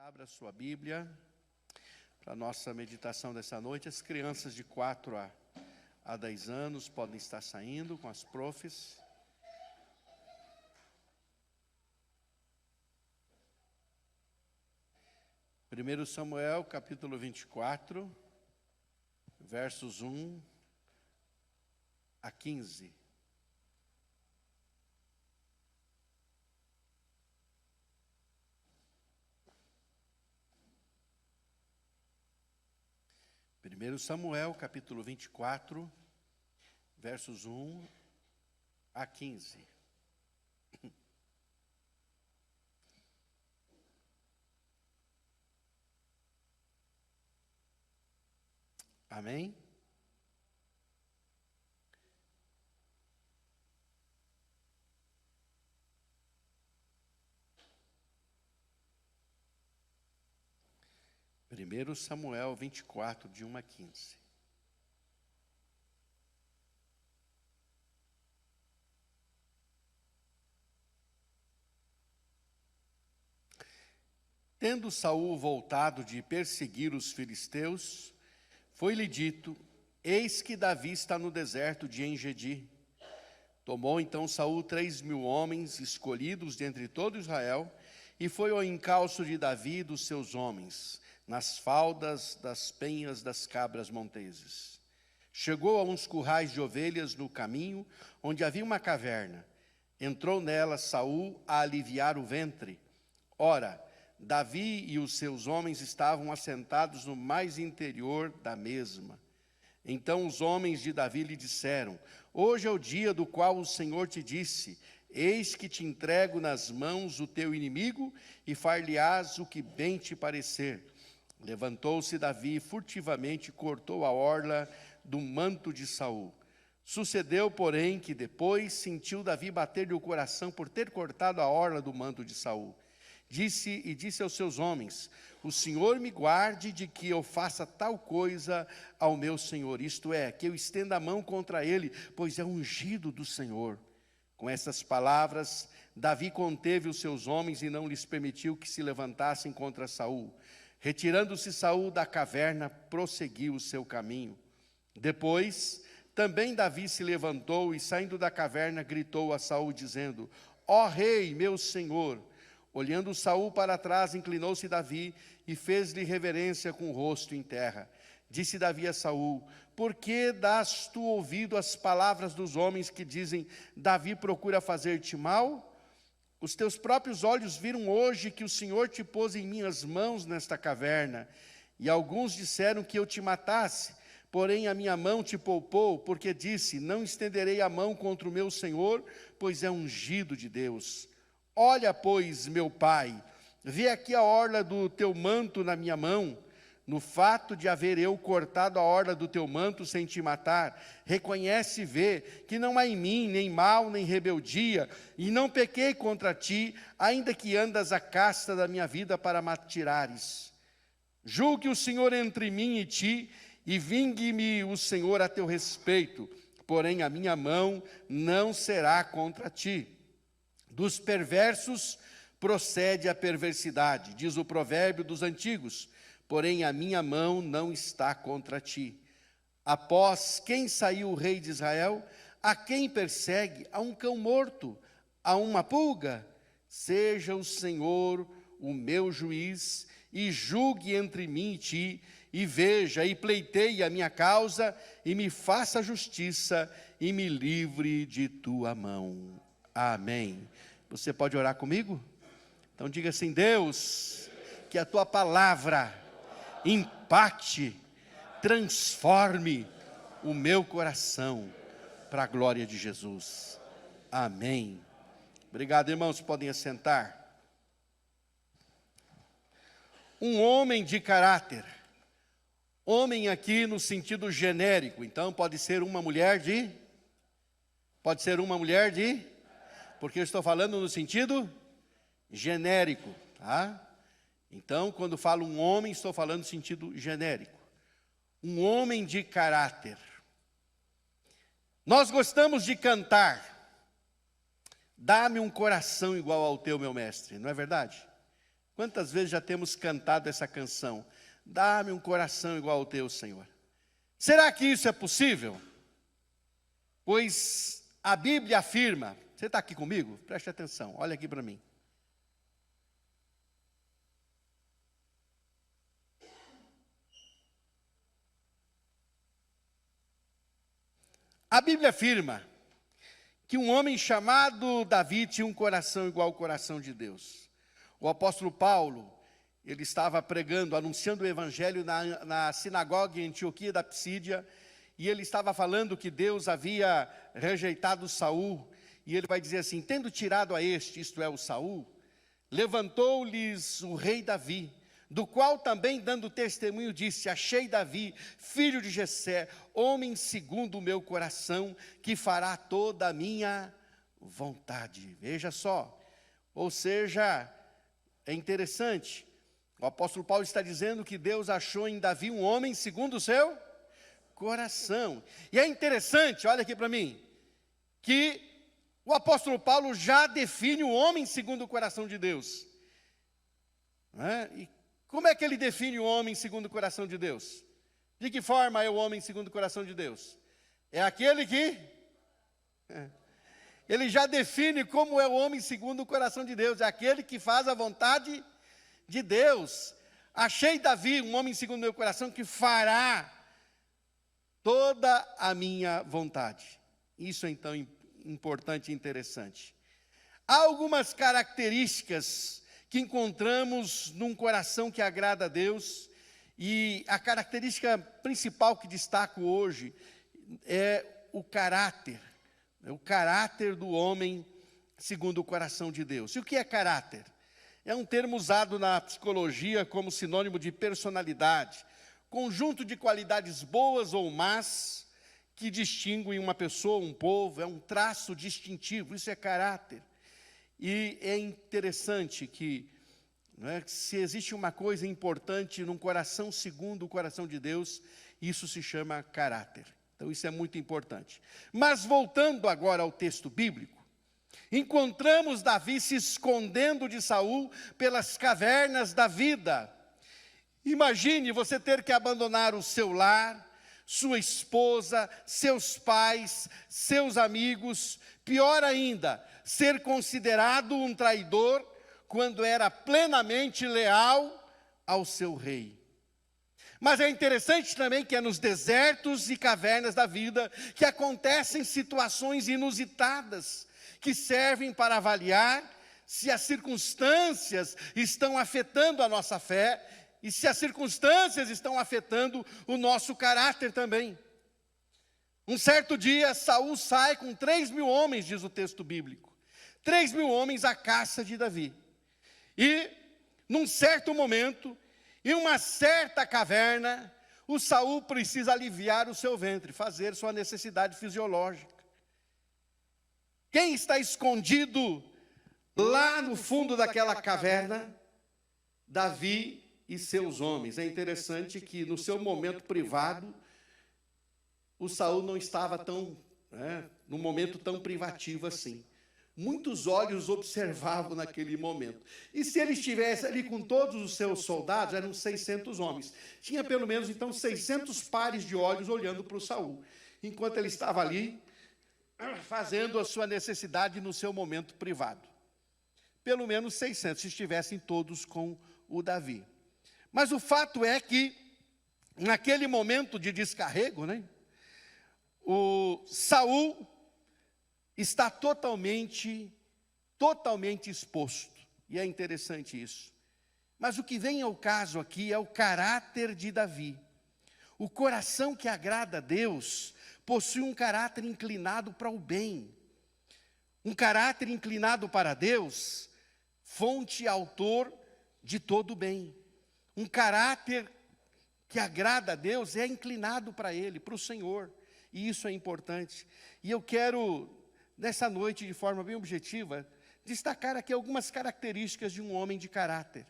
Abra sua Bíblia para a nossa meditação dessa noite. As crianças de 4 a 10 anos podem estar saindo com as profs. Primeiro Samuel, capítulo 24, versos 1 a 15. Primeiro Samuel, capítulo 24, versos 1 a 15. Amém? Primeiro Samuel 24, de 1 a 15. Tendo Saul voltado de perseguir os filisteus, foi-lhe dito: eis que Davi está no deserto de En-Gedi. Tomou então Saul 3.000 homens, escolhidos dentre todo Israel, e foi ao encalço de Davi e dos seus homens, nas faldas das penhas das cabras monteses. Chegou a uns currais de ovelhas no caminho, onde havia uma caverna. Entrou nela Saul a aliviar o ventre. Ora, Davi e os seus homens estavam assentados no mais interior da mesma. Então os homens de Davi lhe disseram: hoje é o dia do qual o Senhor te disse: eis que te entrego nas mãos o teu inimigo, e far-lhe-ás o que bem te parecer. Levantou-se Davi e furtivamente cortou a orla do manto de Saul. Sucedeu, porém, que depois sentiu Davi bater-lhe o coração por ter cortado a orla do manto de Saul. Disse aos seus homens: o Senhor me guarde de que eu faça tal coisa ao meu senhor, isto é, que eu estenda a mão contra ele, pois é ungido do Senhor. Com essas palavras, Davi conteve os seus homens e não lhes permitiu que se levantassem contra Saul. Retirando-se Saul da caverna, prosseguiu o seu caminho. Depois, também Davi se levantou e, saindo da caverna, gritou a Saul, dizendo: ó rei, meu senhor! Olhando Saul para trás, inclinou-se Davi e fez-lhe reverência com o rosto em terra. Disse Davi a Saul: por que dás tu ouvido às palavras dos homens que dizem: Davi procura fazer-te mal? Os teus próprios olhos viram hoje que o Senhor te pôs em minhas mãos nesta caverna. E alguns disseram que eu te matasse, porém a minha mão te poupou, porque disse: não estenderei a mão contra o meu Senhor, pois é ungido de Deus. Olha, pois, meu pai, vê aqui a orla do teu manto na minha mão. No fato de haver eu cortado a orla do teu manto sem te matar, reconhece e vê que não há em mim nem mal nem rebeldia, e não pequei contra ti, ainda que andas a casta da minha vida para me tirares. Julgue o Senhor entre mim e ti, e vingue-me o Senhor a teu respeito, porém a minha mão não será contra ti. Dos perversos procede a perversidade, diz o provérbio dos antigos, porém a minha mão não está contra ti. Após quem saiu o rei de Israel? A quem persegue? A um cão morto? A uma pulga? Seja o Senhor o meu juiz, e julgue entre mim e ti, e veja, e pleiteie a minha causa, e me faça justiça, e me livre de tua mão. Amém. Você pode orar comigo? Então diga assim: Deus, que a tua palavra impacte, transforme o meu coração para a glória de Jesus. Amém. Obrigado, irmãos, podem assentar. Um homem de caráter. Homem aqui no sentido genérico, então pode ser uma mulher de... Porque eu estou falando no sentido genérico, tá? Então, quando falo um homem, estou falando no sentido genérico. Um homem de caráter. Nós gostamos de cantar: dá-me um coração igual ao teu, meu mestre, não é verdade? Quantas vezes já temos cantado essa canção? Dá-me um coração igual ao teu, Senhor. Será que isso é possível? Pois a Bíblia afirma, você está aqui comigo? Preste atenção, olha aqui para mim. A Bíblia afirma que um homem chamado Davi tinha um coração igual ao coração de Deus. O apóstolo Paulo, ele estava pregando, anunciando o evangelho na sinagoga em Antioquia da Psídia, e ele estava falando que Deus havia rejeitado Saul, e ele vai dizer assim: tendo tirado a este, isto é, o Saul, levantou-lhes o rei Davi, do qual também dando testemunho disse: achei Davi, filho de Jessé, homem segundo o meu coração, que fará toda a minha vontade. Veja só, ou seja, é interessante, o apóstolo Paulo está dizendo que Deus achou em Davi um homem segundo o seu coração. E é interessante, olha aqui para mim, que o apóstolo Paulo já define o homem segundo o coração de Deus. E como é que ele define o homem segundo o coração de Deus? De que forma é o homem segundo o coração de Deus? É aquele que... Ele já define como é o homem segundo o coração de Deus. É aquele que faz a vontade de Deus. Achei Davi, um homem segundo o meu coração, que fará toda a minha vontade. Isso é então importante e interessante. Há algumas características que encontramos num coração que agrada a Deus, e a característica principal que destaco hoje é o caráter do homem segundo o coração de Deus. E o que é caráter? É um termo usado na psicologia como sinônimo de personalidade, conjunto de qualidades boas ou más que distinguem uma pessoa, um povo, é um traço distintivo, isso é caráter. E é interessante que, se existe uma coisa importante num coração segundo o coração de Deus, isso se chama caráter. Então isso é muito importante. Mas voltando agora ao texto bíblico, encontramos Davi se escondendo de Saul pelas cavernas da vida. Imagine você ter que abandonar o seu lar, sua esposa, seus pais, seus amigos, pior ainda, ser considerado um traidor quando era plenamente leal ao seu rei. Mas é interessante também que é nos desertos e cavernas da vida que acontecem situações inusitadas, que servem para avaliar se as circunstâncias estão afetando a nossa fé e se as circunstâncias estão afetando o nosso caráter também. Um certo dia, Saul sai com 3.000 homens, diz o texto bíblico. 3.000 homens à caça de Davi. E, num certo momento, em uma certa caverna, o Saul precisa aliviar o seu ventre, fazer sua necessidade fisiológica. Quem está escondido lá no fundo daquela caverna? Davi e seus homens. É interessante que no seu momento privado, o Saul não estava num momento tão privativo assim. Muitos olhos observavam naquele momento. E se ele estivesse ali com todos os seus soldados, eram 600 homens. Tinha pelo menos, então, 600 pares de olhos olhando para o Saul, enquanto ele estava ali, fazendo a sua necessidade no seu momento privado. Pelo menos 600, se estivessem todos com o Davi. Mas o fato é que, naquele momento de descarrego, o Saul está totalmente exposto. E é interessante isso. Mas o que vem ao caso aqui é o caráter de Davi. O coração que agrada a Deus possui um caráter inclinado para o bem. Um caráter inclinado para Deus, fonte e autor de todo o bem. Um caráter que agrada a Deus é inclinado para Ele, para o Senhor. E isso é importante. E eu quero, nessa noite, de forma bem objetiva, destacar aqui algumas características de um homem de caráter.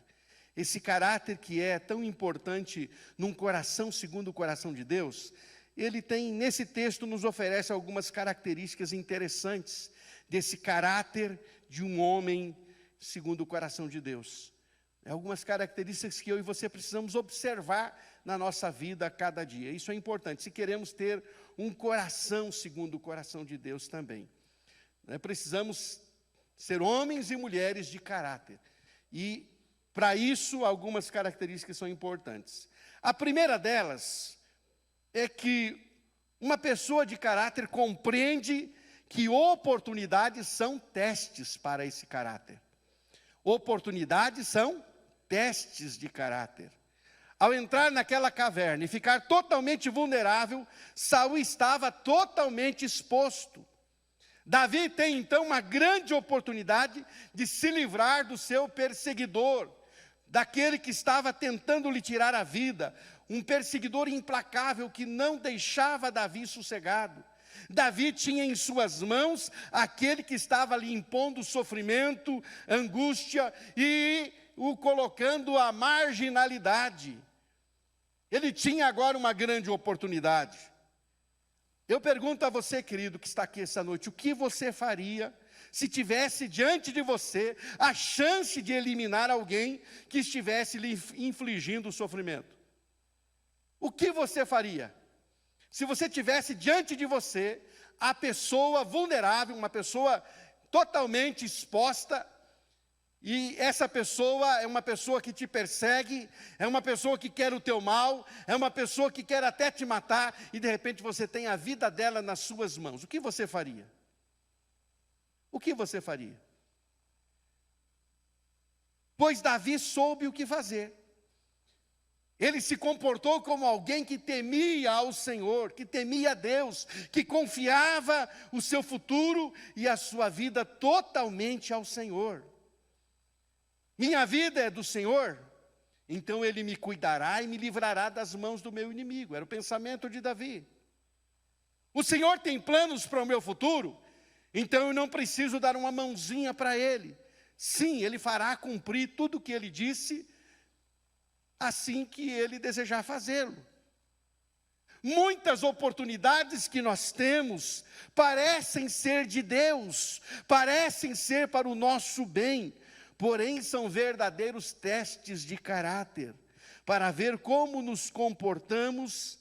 Esse caráter que é tão importante num coração segundo o coração de Deus, ele tem, nesse texto, nos oferece algumas características interessantes desse caráter de um homem segundo o coração de Deus. Algumas características que eu e você precisamos observar na nossa vida a cada dia. Isso é importante, se queremos ter um coração segundo o coração de Deus também. Precisamos ser homens e mulheres de caráter. E, para isso, algumas características são importantes. A primeira delas é que uma pessoa de caráter compreende que oportunidades são testes para esse caráter. Oportunidades são testes de caráter. Ao entrar naquela caverna e ficar totalmente vulnerável, Saul estava totalmente exposto. Davi tem então uma grande oportunidade de se livrar do seu perseguidor, daquele que estava tentando lhe tirar a vida, um perseguidor implacável que não deixava Davi sossegado. Davi tinha em suas mãos aquele que estava lhe impondo sofrimento, angústia e o colocando à marginalidade. Ele tinha agora uma grande oportunidade. Eu pergunto a você, querido, que está aqui essa noite, o que você faria se tivesse diante de você a chance de eliminar alguém que estivesse lhe infligindo sofrimento? O que você faria? Se você tivesse diante de você a pessoa vulnerável, uma pessoa totalmente exposta, e essa pessoa é uma pessoa que te persegue, é uma pessoa que quer o teu mal, é uma pessoa que quer até te matar, e de repente você tem a vida dela nas suas mãos. O que você faria? O que você faria? Pois Davi soube o que fazer. Ele se comportou como alguém que temia ao Senhor, que temia a Deus, que confiava o seu futuro e a sua vida totalmente ao Senhor. Minha vida é do Senhor, então Ele me cuidará e me livrará das mãos do meu inimigo. Era o pensamento de Davi. O Senhor tem planos para o meu futuro, então eu não preciso dar uma mãozinha para Ele. Sim, Ele fará cumprir tudo o que Ele disse, assim que Ele desejar fazê-lo. Muitas oportunidades que nós temos parecem ser de Deus, parecem ser para o nosso bem, porém são verdadeiros testes de caráter, para ver como nos comportamos,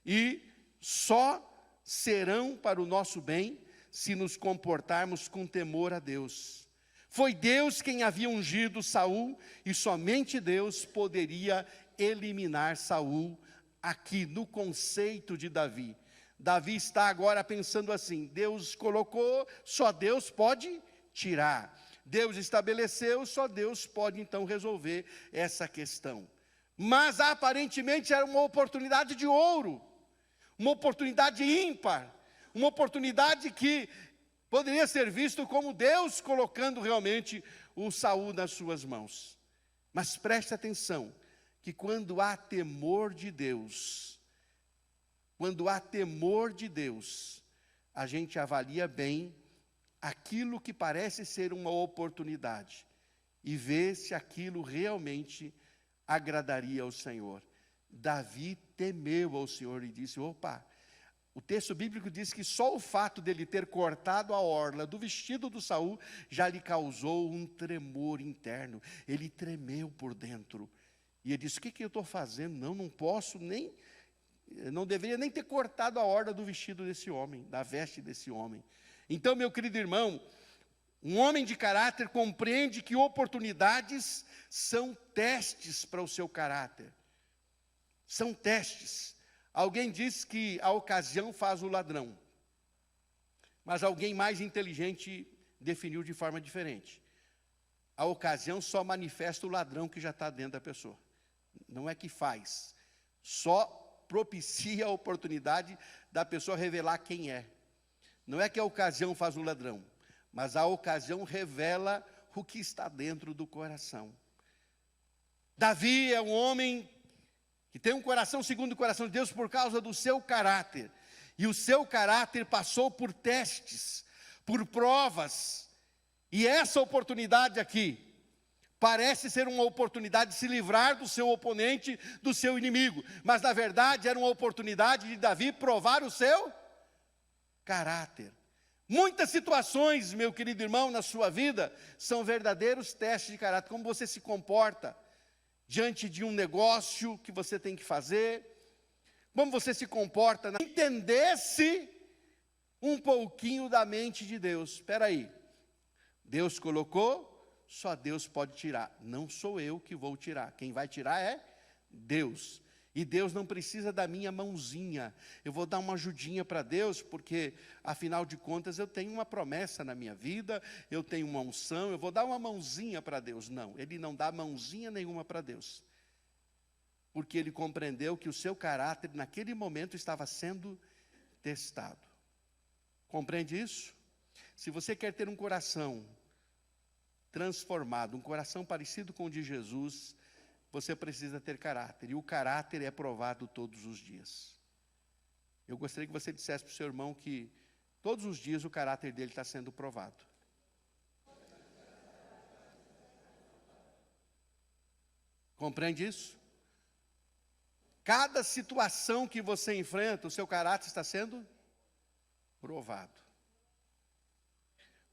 e só serão para o nosso bem se nos comportarmos com temor a Deus. Foi Deus quem havia ungido Saul, e somente Deus poderia eliminar Saul aqui no conceito de Davi. Davi está agora pensando assim: Deus colocou, só Deus pode tirar. Deus estabeleceu, só Deus pode então resolver essa questão. Mas aparentemente era uma oportunidade de ouro, uma oportunidade ímpar, uma oportunidade que poderia ser visto como Deus colocando realmente o Saul nas suas mãos. Mas preste atenção, que quando há temor de Deus, a gente avalia bem aquilo que parece ser uma oportunidade e vê se aquilo realmente agradaria ao Senhor. Davi temeu ao Senhor e disse: opa, o texto bíblico diz que só o fato dele ter cortado a orla do vestido do Saul já lhe causou um tremor interno. Ele tremeu por dentro. E ele disse: o que eu estou fazendo? Não posso nem, não deveria nem ter cortado a orla do vestido desse homem, da veste desse homem. Então, meu querido irmão, um homem de caráter compreende que oportunidades são testes para o seu caráter. São testes. Alguém diz que a ocasião faz o ladrão, mas alguém mais inteligente definiu de forma diferente. A ocasião só manifesta o ladrão que já está dentro da pessoa. Não é que faz, só propicia a oportunidade da pessoa revelar quem é. Não é que a ocasião faz o ladrão, mas a ocasião revela o que está dentro do coração. Davi é um homem que tem um coração segundo o coração de Deus por causa do seu caráter. E o seu caráter passou por testes, por provas. E essa oportunidade aqui parece ser uma oportunidade de se livrar do seu oponente, do seu inimigo. Mas na verdade era uma oportunidade de Davi provar o seu caráter. Muitas situações, meu querido irmão, na sua vida, são verdadeiros testes de caráter. Como você se comporta diante de um negócio que você tem que fazer, como você se comporta, entendesse um pouquinho da mente de Deus. Espera aí, Deus colocou, só Deus pode tirar, não sou eu que vou tirar, quem vai tirar é Deus. E Deus não precisa da minha mãozinha, eu vou dar uma ajudinha para Deus, porque afinal de contas eu tenho uma promessa na minha vida, eu tenho uma unção, eu vou dar uma mãozinha para Deus. Não, Ele não dá mãozinha nenhuma para Deus, porque Ele compreendeu que o seu caráter naquele momento estava sendo testado. Compreende isso? Se você quer ter um coração transformado, um coração parecido com o de Jesus, você precisa ter caráter, e o caráter é provado todos os dias. Eu gostaria que você dissesse para o seu irmão que todos os dias o caráter dele está sendo provado. Compreende isso? Cada situação que você enfrenta, o seu caráter está sendo provado.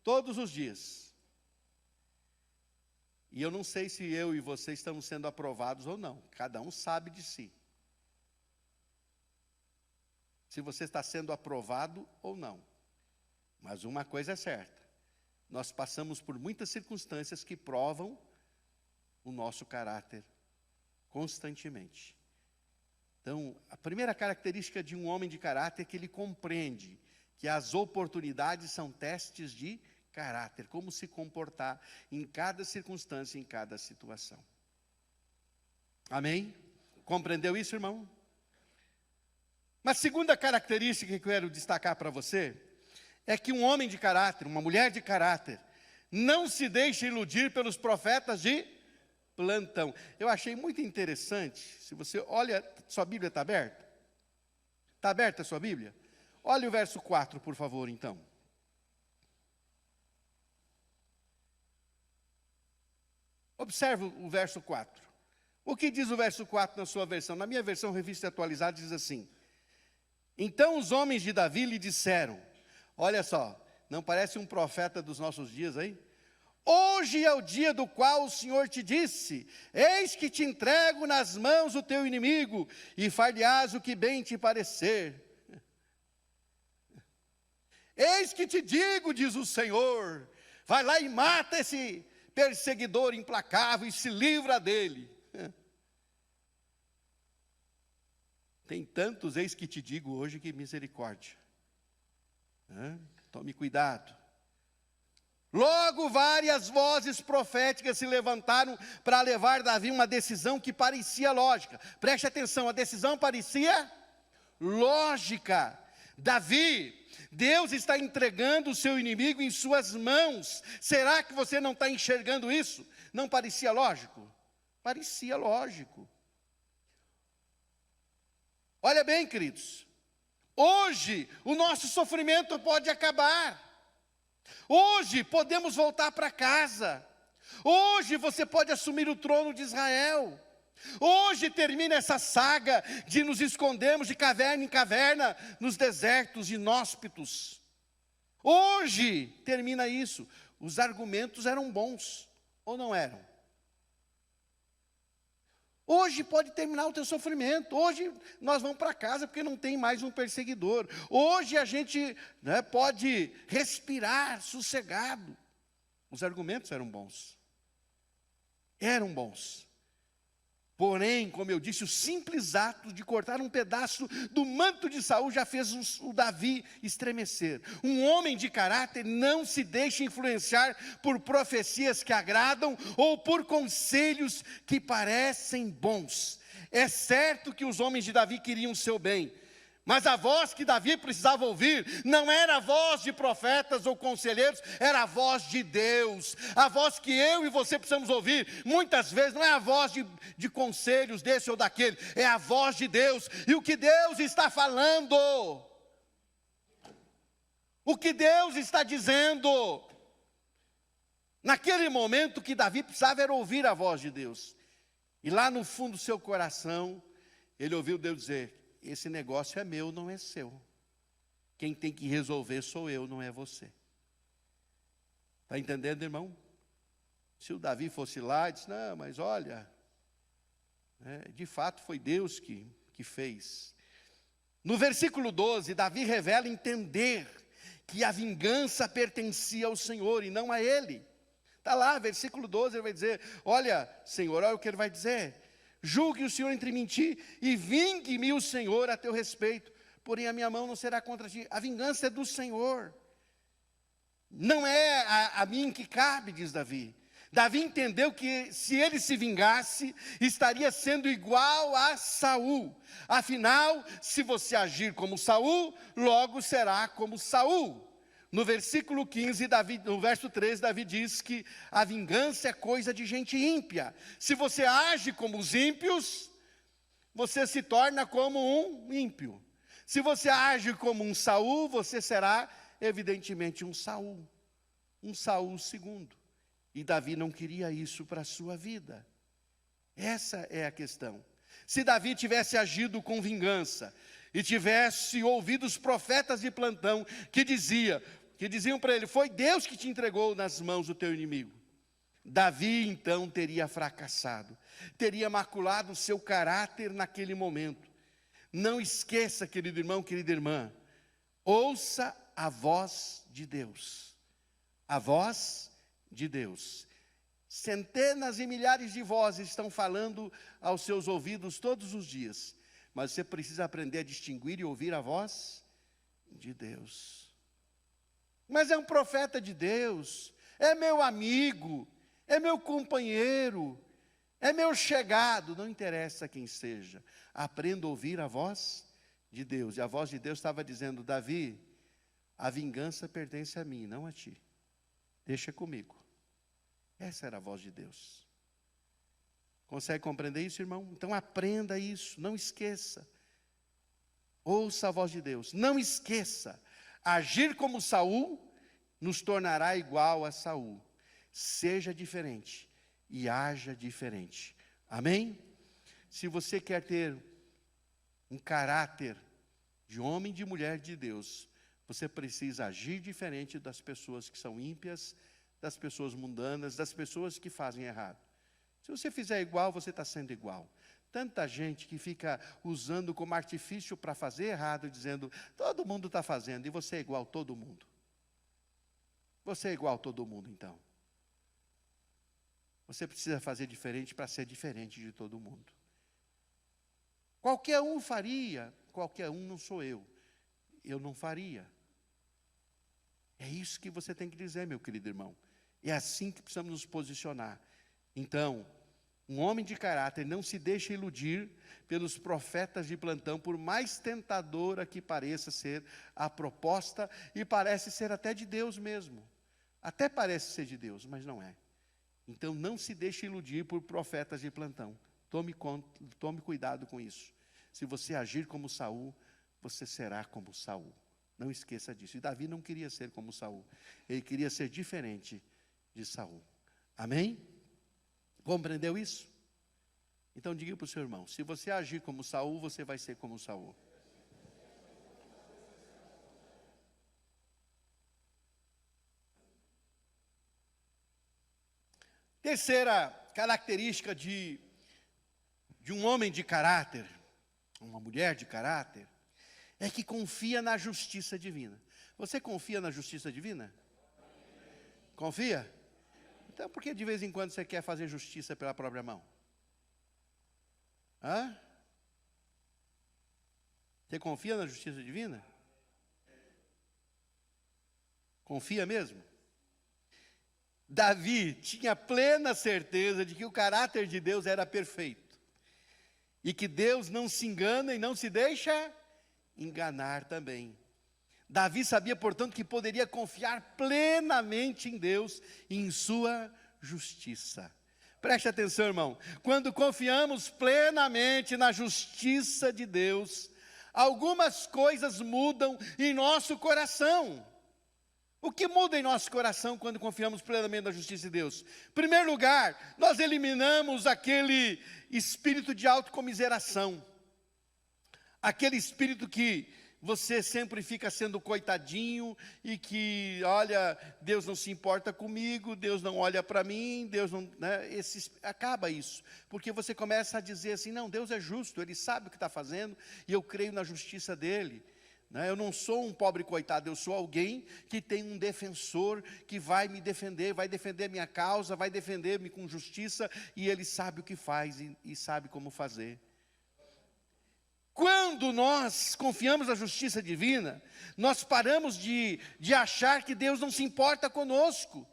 Todos os dias. E eu não sei se eu e você estamos sendo aprovados ou não. Cada um sabe de si. Se você está sendo aprovado ou não. Mas uma coisa é certa. Nós passamos por muitas circunstâncias que provam o nosso caráter constantemente. Então, a primeira característica de um homem de caráter é que ele compreende que as oportunidades são testes de caráter, como se comportar em cada circunstância, em cada situação. Amém? Compreendeu isso, irmão? Uma segunda característica que eu quero destacar para você é que um homem de caráter, uma mulher de caráter, não se deixa iludir pelos profetas de plantão. Eu achei muito interessante, se você olha, sua Bíblia está aberta? Está aberta a sua Bíblia? Olha o verso 4, por favor, então. Observe o verso 4. O que diz o verso 4 na sua versão? Na minha versão, Revista Atualizada, diz assim: então os homens de Davi lhe disseram, olha só, não parece um profeta dos nossos dias aí? Hoje é o dia do qual o Senhor te disse, eis que te entrego nas mãos o teu inimigo, e far-lhe-ás o que bem te parecer. Eis que te digo, diz o Senhor, vai lá e mata esse perseguidor implacável e se livra dele. Tem tantos eis que te digo hoje, que misericórdia. Tome cuidado. Logo várias vozes proféticas se levantaram para levar Davi uma decisão que parecia lógica. Preste atenção, a decisão parecia lógica. Davi, Deus está entregando o seu inimigo em suas mãos. Será que você não está enxergando isso? Não parecia lógico? Parecia lógico. Olha bem, queridos, hoje o nosso sofrimento pode acabar. Hoje podemos voltar para casa. Hoje você pode assumir o trono de Israel. Hoje termina essa saga de nos escondermos de caverna em caverna, nos desertos inóspitos. Hoje termina isso. Os argumentos eram bons, ou não eram? Hoje pode terminar o teu sofrimento. Hoje nós vamos para casa porque não tem mais um perseguidor. Hoje a gente pode respirar sossegado. Os argumentos eram bons. Eram bons. Porém, como eu disse, o simples ato de cortar um pedaço do manto de Saul já fez o Davi estremecer. Um homem de caráter não se deixa influenciar por profecias que agradam ou por conselhos que parecem bons. É certo que os homens de Davi queriam o seu bem, mas a voz que Davi precisava ouvir não era a voz de profetas ou conselheiros, era a voz de Deus. A voz que eu e você precisamos ouvir, muitas vezes não é a voz de conselhos desse ou daquele, é a voz de Deus. E o que Deus está falando, o que Deus está dizendo. Naquele momento, o que Davi precisava era ouvir a voz de Deus. E lá no fundo do seu coração, ele ouviu Deus dizer: esse negócio é meu, não é seu. Quem tem que resolver sou eu, não é você. Está entendendo, irmão? Se o Davi fosse lá e disse: não, mas olha, De fato, foi Deus que fez. No versículo 12, Davi revela entender que a vingança pertencia ao Senhor e não a ele. Está lá, versículo 12, ele vai dizer, olha, Senhor, olha o que ele vai dizer. Julgue o Senhor entre mim e ti, e vingue-me o Senhor a teu respeito. Porém a minha mão não será contra ti. A vingança é do Senhor. Não é a mim que cabe, diz Davi. Davi entendeu que se ele se vingasse, estaria sendo igual a Saul. Afinal, se você agir como Saul, logo será como Saul. No versículo 15, no verso 13, Davi diz que a vingança é coisa de gente ímpia. Se você age como os ímpios, você se torna como um ímpio. Se você age como um Saul, você será evidentemente um Saul segundo. E Davi não queria isso para a sua vida. Essa é a questão. Se Davi tivesse agido com vingança e tivesse ouvido os profetas de plantão que diziam para ele, foi Deus que te entregou nas mãos do teu inimigo. Davi então teria fracassado, teria maculado o seu caráter naquele momento. Não esqueça, querido irmão, querida irmã, ouça a voz de Deus. A voz de Deus. Centenas e milhares de vozes estão falando aos seus ouvidos todos os dias, mas você precisa aprender a distinguir e ouvir a voz de Deus. Mas é um profeta de Deus, é meu amigo, é meu companheiro, é meu chegado, não interessa quem seja, aprenda a ouvir a voz de Deus. E a voz de Deus estava dizendo, Davi, a vingança pertence a mim, não a ti. Deixa comigo. Essa era a voz de Deus. Consegue compreender isso, irmão? Então aprenda isso, não esqueça. Ouça a voz de Deus, não esqueça. Agir como Saul nos tornará igual a Saul. Seja diferente e haja diferente. Amém? Se você quer ter um caráter de homem e de mulher de Deus, você precisa agir diferente das pessoas que são ímpias, das pessoas mundanas, das pessoas que fazem errado. Se você fizer igual, você está sendo igual. Tanta gente que fica usando como artifício para fazer errado, dizendo, todo mundo está fazendo, e você é igual a todo mundo. Você é igual a todo mundo, então. Você precisa fazer diferente para ser diferente de todo mundo. Qualquer um faria, qualquer um não sou eu. Eu não faria. É isso que você tem que dizer, meu querido irmão. É assim que precisamos nos posicionar. Então, um homem de caráter não se deixa iludir pelos profetas de plantão, por mais tentadora que pareça ser a proposta, e parece ser até de Deus mesmo. Até parece ser de Deus, mas não é. Então, não se deixe iludir por profetas de plantão. Tome cuidado com isso. Se você agir como Saul, você será como Saul. Não esqueça disso. E Davi não queria ser como Saul. Ele queria ser diferente de Saul. Amém? Compreendeu isso? Então diga para o seu irmão, se você agir como Saul, você vai ser como Saul. Terceira característica de um homem de caráter, uma mulher de caráter, é que confia na justiça divina. Você confia na justiça divina? Confia? Então por que de vez em quando você quer fazer justiça pela própria mão? Hã? Você confia na justiça divina? Confia mesmo? Davi tinha plena certeza de que o caráter de Deus era perfeito. E que Deus não se engana e não se deixa enganar também. Davi sabia, portanto, que poderia confiar plenamente em Deus e em sua justiça. Preste atenção, irmão. Quando confiamos plenamente na justiça de Deus, algumas coisas mudam em nosso coração. O que muda em nosso coração quando confiamos plenamente na justiça de Deus? Em primeiro lugar, nós eliminamos aquele espírito de autocomiseração. Aquele espírito que você sempre fica sendo coitadinho e que, olha, Deus não se importa comigo, Deus não olha para mim, Deus não, né, acaba isso, porque você começa a dizer assim, não, Deus é justo, Ele sabe o que está fazendo e eu creio na justiça dEle. Eu não sou um pobre coitado, eu sou alguém que tem um defensor que vai me defender, vai defender a minha causa, vai defender-me com justiça, e Ele sabe o que faz e sabe como fazer. Quando nós confiamos na justiça divina, nós paramos de achar que Deus não se importa conosco.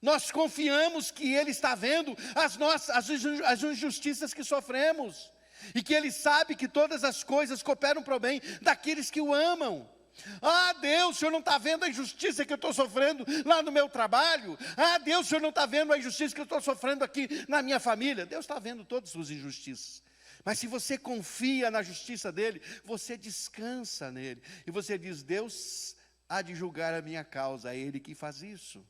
Nós confiamos que Ele está vendo as injustiças que sofremos. E que Ele sabe que todas as coisas cooperam para o bem daqueles que o amam. Ah, Deus, o Senhor não está vendo a injustiça que eu estou sofrendo lá no meu trabalho? Ah, Deus, o Senhor não está vendo a injustiça que eu estou sofrendo aqui na minha família? Deus está vendo todas as suas injustiças. Mas se você confia na justiça dEle, você descansa nele. E você diz, Deus há de julgar a minha causa, é Ele que faz isso.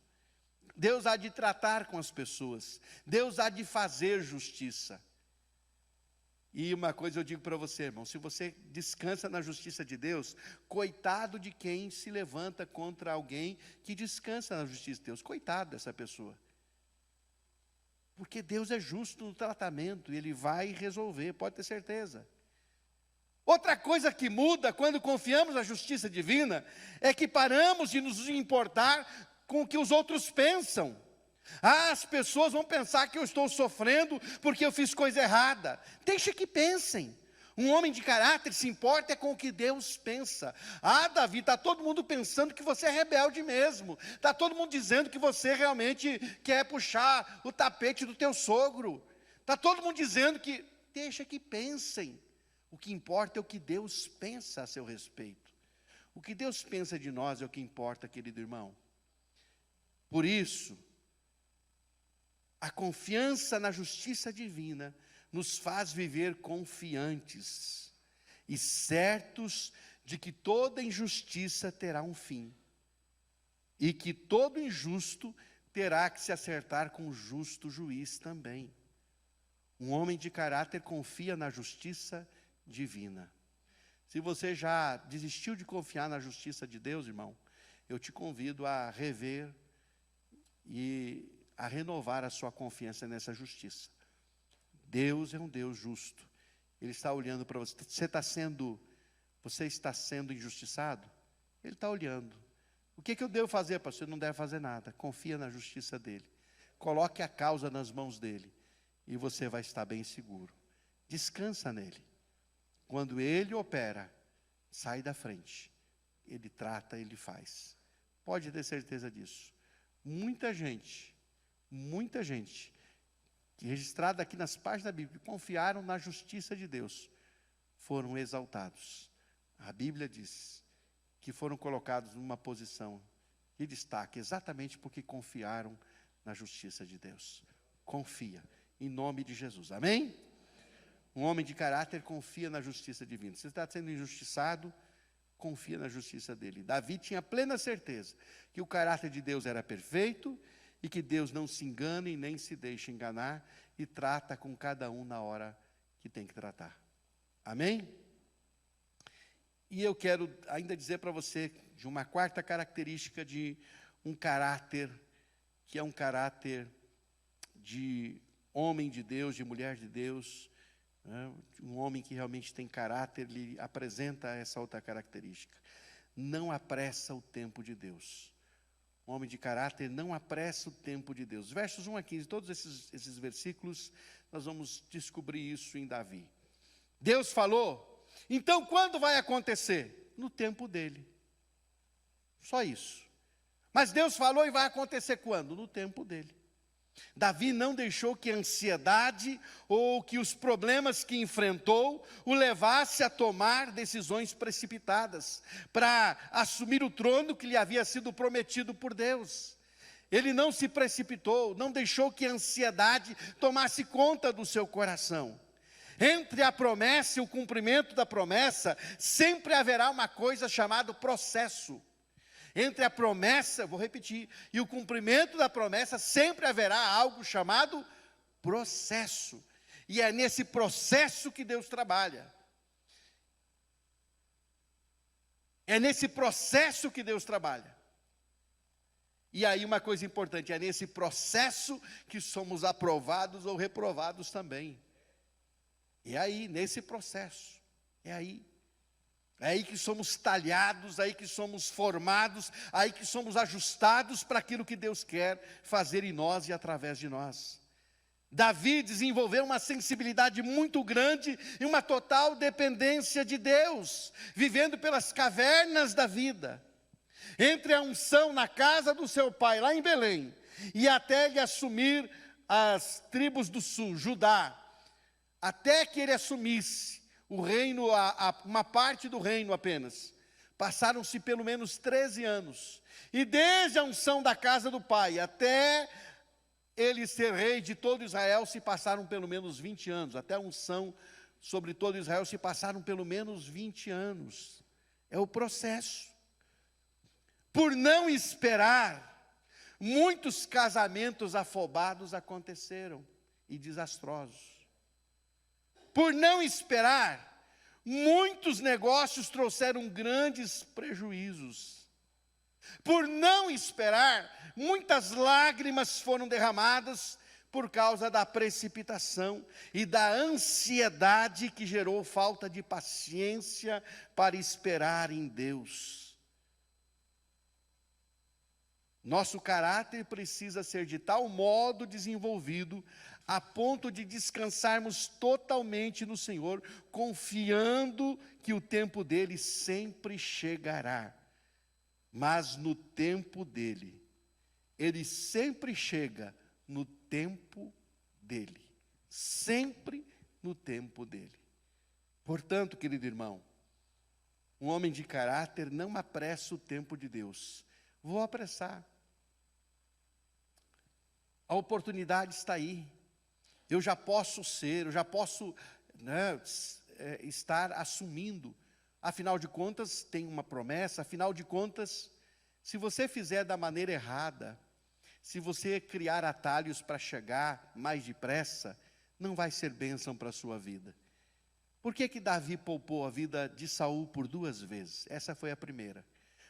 Deus há de tratar com as pessoas. Deus há de fazer justiça. E uma coisa eu digo para você, irmão, se você descansa na justiça de Deus, coitado de quem se levanta contra alguém que descansa na justiça de Deus, coitado dessa pessoa. Porque Deus é justo no tratamento, e Ele vai resolver, pode ter certeza. Outra coisa que muda quando confiamos na justiça divina, é que paramos de nos importar com o que os outros pensam. As pessoas vão pensar que eu estou sofrendo porque eu fiz coisa errada. Deixa que pensem. Um homem de caráter se importa com o que Deus pensa. Ah, Davi, está todo mundo pensando que você é rebelde mesmo. Está todo mundo dizendo que você realmente quer puxar o tapete do teu sogro. Está todo mundo dizendo que... Deixa que pensem. O que importa é o que Deus pensa a seu respeito. O que Deus pensa de nós é o que importa, querido irmão. Por isso, a confiança na justiça divina nos faz viver confiantes e certos de que toda injustiça terá um fim e que todo injusto terá que se acertar com o justo juiz também. Um homem de caráter confia na justiça divina. Se você já desistiu de confiar na justiça de Deus, irmão, eu te convido a rever e a renovar a sua confiança nessa justiça. Deus é um Deus justo. Ele está olhando para você. Você está sendo injustiçado? Ele está olhando. O que eu devo fazer, pastor? Você não deve fazer nada. Confia na justiça dele. Coloque a causa nas mãos dele. E você vai estar bem seguro. Descansa nele. Quando ele opera, sai da frente. Ele trata, ele faz. Pode ter certeza disso. Muita gente que registrada aqui nas páginas da Bíblia, confiaram na justiça de Deus, foram exaltados. A Bíblia diz que foram colocados numa posição de destaque, exatamente porque confiaram na justiça de Deus. Confia, em nome de Jesus, amém? Um homem de caráter confia na justiça divina. Você está sendo injustiçado, confia na justiça dele. Davi tinha plena certeza que o caráter de Deus era perfeito, e que Deus não se engana e nem se deixa enganar, e trata com cada um na hora que tem que tratar. Amém? E eu quero ainda dizer para você de uma quarta característica de um caráter, que é um caráter de homem de Deus, de mulher de Deus, né? Um homem que realmente tem caráter, ele apresenta essa outra característica. Não apressa o tempo de Deus. Um homem de caráter não apressa o tempo de Deus. Versos 1 a 15, todos esses versículos, nós vamos descobrir isso em Davi. Deus falou, então quando vai acontecer? No tempo dele. Só isso. Mas Deus falou e vai acontecer quando? No tempo dele. Davi não deixou que a ansiedade ou que os problemas que enfrentou o levasse a tomar decisões precipitadas para assumir o trono que lhe havia sido prometido por Deus. Ele não se precipitou, não deixou que a ansiedade tomasse conta do seu coração. Entre a promessa e o cumprimento da promessa, sempre haverá uma coisa chamada processo. Entre a promessa, vou repetir, e o cumprimento da promessa, sempre haverá algo chamado processo. E é nesse processo que Deus trabalha. É nesse processo que Deus trabalha. E aí uma coisa importante, é nesse processo que somos aprovados ou reprovados também. É aí, nesse processo, é aí que somos talhados, aí que somos formados, aí que somos ajustados para aquilo que Deus quer fazer em nós e através de nós. Davi desenvolveu uma sensibilidade muito grande e uma total dependência de Deus, vivendo pelas cavernas da vida. Entre a unção na casa do seu pai, lá em Belém, e até ele assumir as tribos do sul, Judá, até que ele assumisse o reino, uma parte do reino apenas, passaram-se pelo menos 13 anos, e desde a unção da casa do pai, até ele ser rei de todo Israel, se passaram pelo menos 20 anos, até a unção sobre todo Israel, se passaram pelo menos 20 anos, é o processo. Por não esperar, muitos casamentos afobados aconteceram, e desastrosos. Por não esperar, muitos negócios trouxeram grandes prejuízos. Por não esperar, muitas lágrimas foram derramadas por causa da precipitação e da ansiedade que gerou falta de paciência para esperar em Deus. Nosso caráter precisa ser de tal modo desenvolvido a ponto de descansarmos totalmente no Senhor, confiando que o tempo dele sempre chegará. Mas no tempo dele, ele sempre chega no tempo dele, sempre no tempo dele. Portanto, querido irmão, um homem de caráter não apressa o tempo de Deus. Vou apressar. A oportunidade está aí. Eu já posso ser, eu já posso estar assumindo. Afinal de contas, tem uma promessa. Afinal de contas, se você fizer da maneira errada, se você criar atalhos para chegar mais depressa, não vai ser bênção para a sua vida. Por que Davi poupou a vida de Saul por 2 vezes? Essa foi a primeira.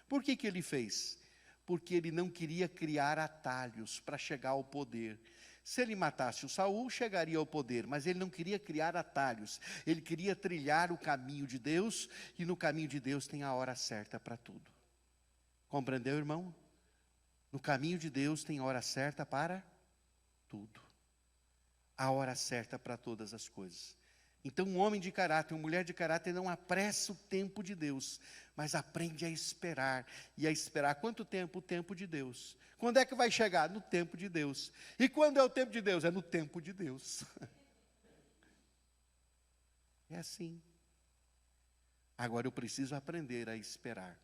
Por que ele fez? Porque ele não queria criar atalhos para chegar ao poder. Se ele matasse o Saul, chegaria ao poder, mas ele não queria criar atalhos. Ele queria trilhar o caminho de Deus, e no caminho de Deus tem a hora certa para tudo. Compreendeu, irmão? No caminho de Deus tem a hora certa para tudo. A hora certa para todas as coisas. Então, um homem de caráter, uma mulher de caráter não apressa o tempo de Deus, mas aprende a esperar. E a esperar quanto tempo? O tempo de Deus. Quando é que vai chegar? No tempo de Deus. E quando é o tempo de Deus? É no tempo de Deus. É assim. Agora eu preciso aprender a esperar.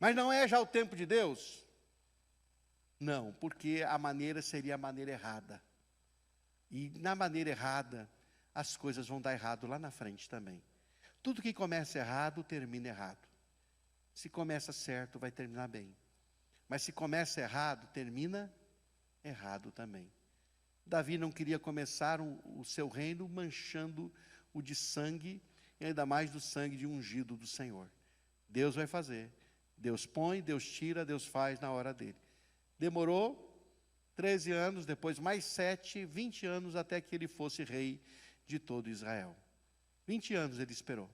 Mas não é já o tempo de Deus? Não, porque a maneira seria a maneira errada. E na maneira errada, as coisas vão dar errado lá na frente também. Tudo que começa errado, termina errado. Se começa certo, vai terminar bem. Mas se começa errado, termina errado também. Davi não queria começar o seu reino manchando o de sangue, e ainda mais do sangue de ungido do Senhor. Deus vai fazer. Deus põe, Deus tira, Deus faz na hora dele. Demorou 13 anos, depois mais 7, 20 anos até que ele fosse rei de todo Israel. 20 anos ele esperou.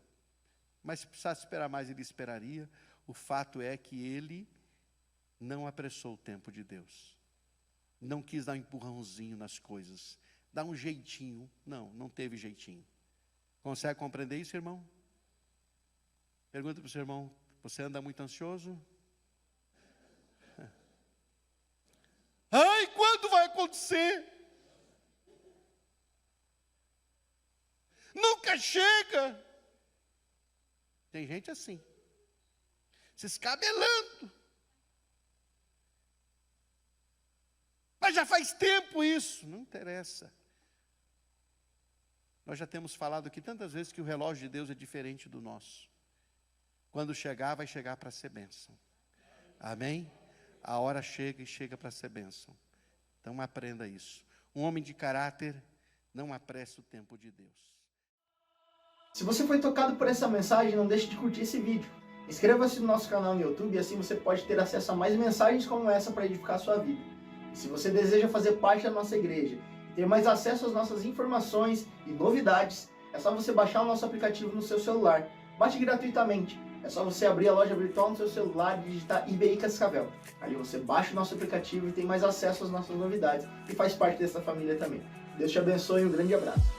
Mas se precisasse esperar mais, ele esperaria. O fato é que ele não apressou o tempo de Deus. Não quis dar um empurrãozinho nas coisas. Dar um jeitinho. Não teve jeitinho. Consegue compreender isso, irmão? Pergunta para o seu irmão: você anda muito ansioso? Ai, quando vai acontecer? Nunca chega. Tem gente assim, se escabelando. Mas já faz tempo isso. Não interessa. Nós já temos falado aqui tantas vezes que o relógio de Deus é diferente do nosso. Quando chegar, vai chegar para ser bênção. Amém? A hora chega e chega para ser bênção. Então aprenda isso. Um homem de caráter não apressa o tempo de Deus. Se você foi tocado por essa mensagem, não deixe de curtir esse vídeo. Inscreva-se no nosso canal no YouTube e assim você pode ter acesso a mais mensagens como essa para edificar a sua vida. E se você deseja fazer parte da nossa igreja e ter mais acesso às nossas informações e novidades, é só você baixar o nosso aplicativo no seu celular. Baixe gratuitamente. É só você abrir a loja virtual no seu celular e digitar IBI Cascavel. Ali você baixa o nosso aplicativo e tem mais acesso às nossas novidades e faz parte dessa família também. Deus te abençoe e um grande abraço.